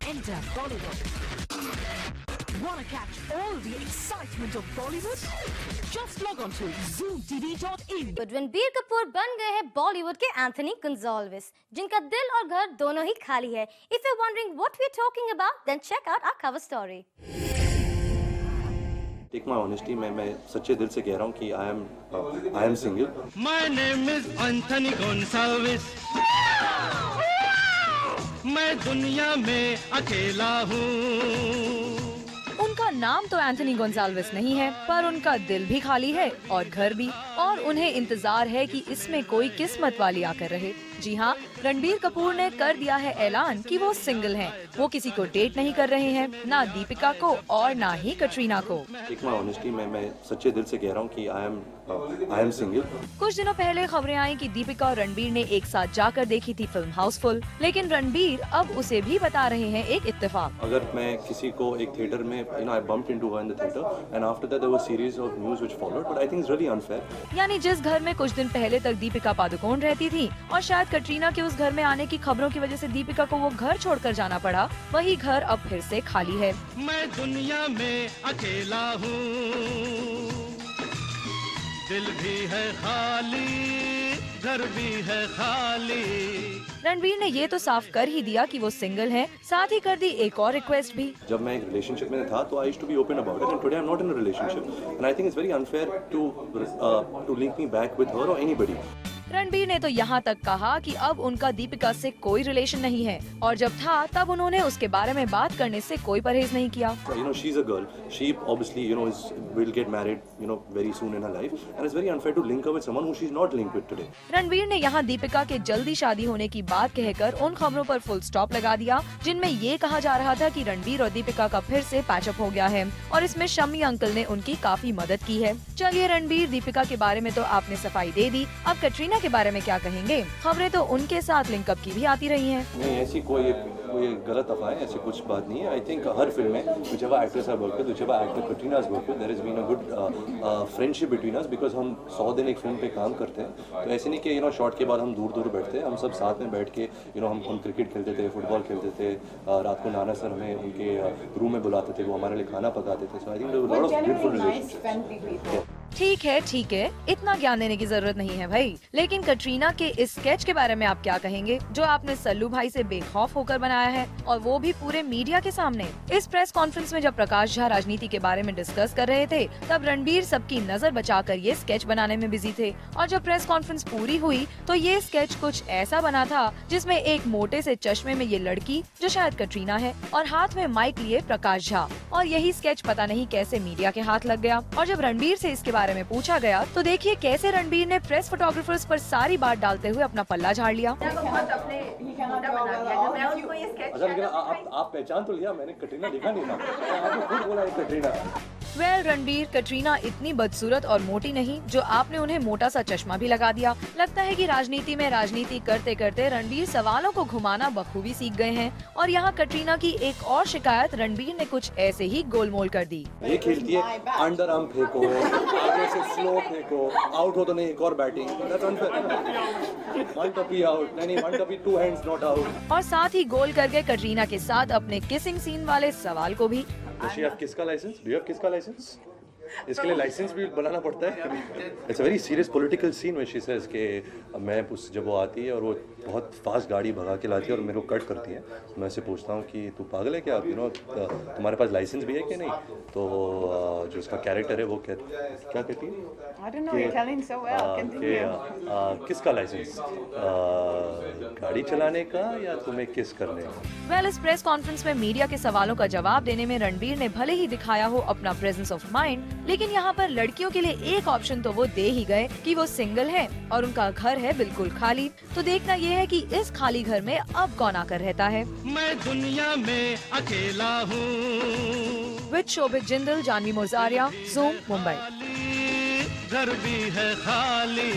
Enter Bollywood. Wanna catch all the excitement of Bollywood? Just log on to zoomtv.in. Ranbir Kapoor बन गए हैं बॉलीवुड के Anthony Gonsalves, जिनका दिल और घर दोनों ही खाली है. If you're wondering what we're talking about, then check out our cover story. Take my honesty, मैं सच्चे दिल से कह रहा हूँ कि I am single. My name is Anthony Gonsalves. मैं दुनिया में अकेला हूँ. उनका नाम तो एंथनी गोंजाल्विस नहीं है, पर उनका दिल भी खाली है और घर भी, और उन्हें इंतजार है कि इसमें कोई किस्मत वाली आकर रहे. जी हाँ, रणबीर कपूर ने कर दिया है ऐलान कि वो सिंगल हैं. वो किसी को डेट नहीं कर रहे हैं, ना दीपिका को और ना ही कटरीना को. Take my honesty, मैं सच्चे दिल से कह रहा हूँ कि I am single. कुछ दिनों पहले खबरें आई कि दीपिका और रणबीर ने एक साथ जाकर देखी थी फिल्म हाउसफुल, लेकिन रणबीर अब उसे भी बता रहे हैं एक इत्तेफाक. अगर मैं किसी को एक थिएटर में I bumped into her in the theater and after that there was series of news which followed, but I think it's really unfair. यानी जिस घर में कुछ दिन पहले तक दीपिका पादुकोण रहती थी और शायद कटरीना के उस घर में आने की खबरों की वजह से दीपिका को वो घर छोड़कर जाना पड़ा, वही घर अब फिर से खाली है. मैं दुनिया में अकेला हूँ, दिल भी है खाली, घर भी है खाली. रणबीर ने ये तो साफ कर ही दिया कि वो सिंगल हैं, साथ ही कर दी एक और रिक्वेस्ट भी. जब मैं एक रिलेशनशिप में था तो I used to be open about it and today I'm not in a relationship and I think it's very unfair to link me back with her or anybody. Ranbir ने तो यहाँ तक कहा कि अब उनका दीपिका से कोई रिलेशन नहीं है, और जब था तब उन्होंने उसके बारे में बात करने से कोई परहेज नहीं किया. She's a girl. She obviously will get married very soon in her life and it's very unfair to link her with someone who she's not linked with today. Ranbir ने यहाँ दीपिका के जल्दी शादी होने की बात कहकर उन खबरों पर फुल स्टॉप लगा दिया जिनमें ये कहा जा रहा था कि रणबीर और दीपिका का फिर से पैचअप हो गया है, और इसमें शम्मी अंकल ने उनकी काफी मदद की है. चलिए, रणबीर दीपिका के बारे में तो आपने सफाई दे दी, अब कटरीना के बारे में क्या कहेंगे? खबरें तो उनके साथ लिंकअप की भी आती रही हैं. नहीं, ऐसी कोई गलत अफवाह है, ऐसी कुछ बात नहीं है. आई थिंक हर फिल्म में whichever actress have worked with, whichever actor Katrina has worked with, there has been a good friendship between us because हम 100 दिन एक फिल्म पे काम करते हैं. तो ऐसे नहीं कि शॉट के बाद हम दूर बैठते हैं. हम सब साथ में बैठ के हम क्रिकेट खेलते थे, फुटबॉल खेलते थे. रात को नाना सर हमें उनके रूम में बुलाते थे, वो हमारे लिए खाना पकाते थे. So I think lot of beautiful relationships. ठीक है, इतना ज्ञान देने की जरूरत नहीं है भाई. लेकिन कटरीना के इस स्केच के बारे में आप क्या कहेंगे, जो आपने सल्लू भाई से बेखौफ होकर बनाया है, और वो भी पूरे मीडिया के सामने? इस प्रेस कॉन्फ्रेंस में जब प्रकाश झा राजनीति के बारे में डिस्कस कर रहे थे, तब रणबीर सबकी नजर बचाकर ये स्केच बनाने में बिजी थे, और जब प्रेस कॉन्फ्रेंस पूरी हुई तो ये स्केच कुछ ऐसा बना था जिसमें एक मोटे से चश्मे में ये लड़की, जो शायद कटरीना है, और हाथ में माइक लिए प्रकाश झा, और यही स्केच पता नहीं कैसे मीडिया के हाथ लग गया. और जब रणबीर से इसके बारे में पूछा गया तो देखिए कैसे रणबीर ने प्रेस फोटोग्राफर्स पर सारी बात डालते हुए अपना पल्ला झाड़ लिया. अच्छा, लेकिन आप पहचान तो लिया, मैंने कटरीना देखा नहीं था, आपने खुद बोला है कटरीना. रणबीर, कटरीना इतनी बदसूरत और मोटी नहीं जो आपने उन्हें मोटा सा चश्मा भी लगा दिया. लगता है कि राजनीति में राजनीति करते करते रणबीर सवालों को घुमाना बखूबी सीख गए हैं. और यहाँ कटरीना की एक और शिकायत रणबीर ने कुछ ऐसे ही गोलमोल कर दी. ये खेलती है अंडर आर्म फेंको, आगे से स्लो फेंको, आउट हो तो नहीं एक और batting. That's unfair. One tappy out, नहीं one tappy, two hands not out. और साथ ही गोल करके कटरीना के साथ अपने किसिंग सीन वाले सवाल को भी. Does she have किसका लाइसेंस? Do you have किसका लाइसेंस? इसके लिए लाइसेंस भी बनाना पड़ता है. It's a very serious political scene when she says कि मैं जब वो आती है और वो बहुत फास्ट गाड़ी भगा के लाती है और मेरे को कट करती है, मैं उससे पूछता हूँ कि तू पागल है क्या, तुम्हारे पास लाइसेंस भी है कि नहीं? तो जो उसका कैरेक्टर है वो क्या कहती है कि किसका लाइसेंस, गाड़ी चलाने का या तुम्हें किस करने का? इस प्रेस कॉन्फ्रेंस में मीडिया के सवालों का जवाब देने में रणबीर ने भले ही दिखाया हो अपना प्रेजेंस ऑफ माइंड, लेकिन यहाँ पर लड़कियों के लिए एक ऑप्शन तो वो दे ही गए कि वो सिंगल हैं और उनका घर है बिल्कुल खाली. तो देखना ये है कि इस खाली घर में अब कौन आकर रहता है. मैं दुनिया में अकेला हूँ. With Shobhit Jindal, Jahnavi Murjaria, Zoom, Mumbai. घर भी है खाली.